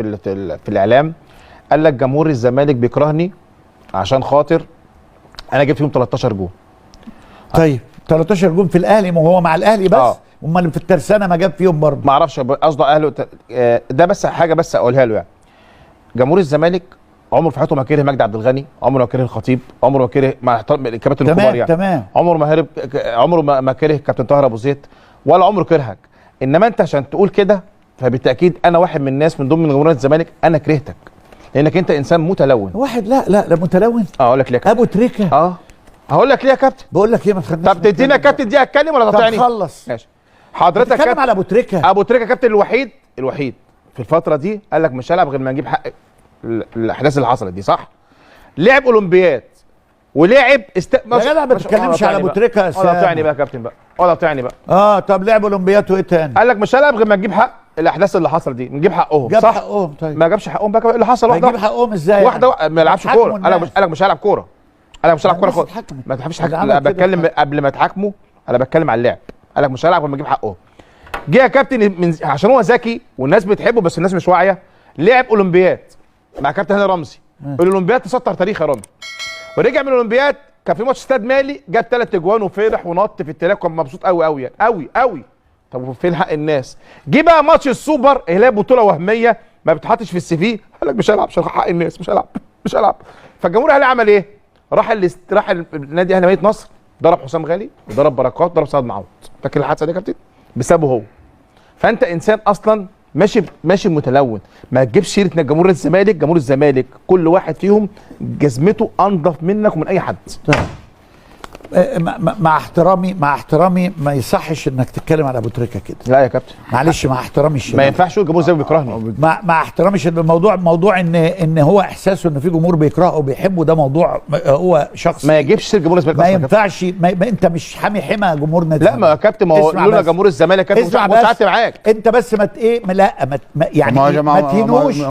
النهارده في الاعلام، قال لك جمهور الزمالك بيكرهني عشان خاطر انا جبت فيهم 13 جول. طيب 13 جول في الاهلي، ما هو مع الاهلي بس، امال في الترسانه ما جاب فيهم برضه؟ ما اعرفش قصده اهله ده، بس حاجه بس اقولها له يعني. جمهور الزمالك عمره في حياته ما كره مجدي عبد الغني، عمره ما كره الخطيب، عمره ما كره مع احترام الكباتن الكبار يعني. تمام. عمره ما كره كابتن طاهر ابو زيد، ولا عمره كرهك. انما انت عشان تقول كده فبالتاكيد انا واحد من الناس من ضمن جمهور الزمالك انا كرهتك، لانك انت انسان متلون. واحد لا متلون. اقول لك ليه يا كابتن؟ ابو تريكه. هقول لك ليه يا كابتن؟ بقول لك ايه، ما تخلينيش. طب تدينا يا كابتن دي اتكلم ولا تقاطعني؟ طب خلص. ماشي. حضرتك اتكلم على ابو تريكه. ابو تريكه كابتن الوحيد في الفتره دي قال لك مش هلعب غير ما نجيب حق الاحداث اللي حصلت دي، صح؟ لعب اولمبياد ولعب يا جدع ما تتكلمش على ابو تريكه يا ولا قاطعني بقى يا كابتن بقى، ولا قاطعني بقى. طب لعب اولمبياد وايه تاني؟ قال لك مش هلعب غير ما نجيب حق الاحداث اللي حصلت دي، نجيب حقهم. جاب صح؟ حقهم. طيب ما جابش حقهم بقى اللي حصل. واحده يجيب حقهم ازاي؟ واحده ما يلعبش كوره. قال لك مش هلعب كوره. قال لك مش هلعب كوره خالص. ما تحبش حاجه. انا بتكلم قبل ما تحاكموا، انا بتكلم على اللعب. قال لك مش هلعب غير ما اجيب حقهم. جه يا كابتن عشان هو ذكي والناس بتحبه بس الناس مش واعيه، لعب اولمبياد مع كابتن هاني رمزي. الاولمبياد تسطر تاريخ يا رامي. ورجع من الاولمبياد كان في ماتش استاد مالي، جاب 3 اجوان وفرح ونط في التراك وكان مبسوط قوي قوي يعني قوي. طب فين حق الناس؟ جه بقى ماتش السوبر اللي هي بطوله وهميه ما بتحطش في السي في، قال لك مش هلعب عشان حق الناس، مش هلعب. فالجمهور الاهلي عمل ايه؟ راح النادي الاهلي مدينه نصر، ضرب حسام غالي وضرب بركات وضرب سعد معوض. فاكر الحادثه دي يا كابتن؟ بسببه هو. فانت انسان اصلا ماشي متلون. ما تجيبش سيره جمهور الزمالك كل واحد فيهم جزمته انضف منك ومن اي حد. مع احترامي ما يصحش انك تتكلم على ابو تريكه كده. لا يا كابتن معلش، مع احترامي الشديد ما ينفعش تقول جمهور الزمالك بيكرهني. مع احترامي الشديد. موضوع ان هو احساسه ان في جمهور بيكرهه وبيحبه، ده موضوع هو شخصي. ما يجيبش سيره جمهور الزمالك. ما ينفعش. انت مش حامي جمهور نادي. لا ما يا كابتن، ما هو لولا جمهور الزمالك كابتن مش قعدت معاك. انت بس يعني ما تهينوش.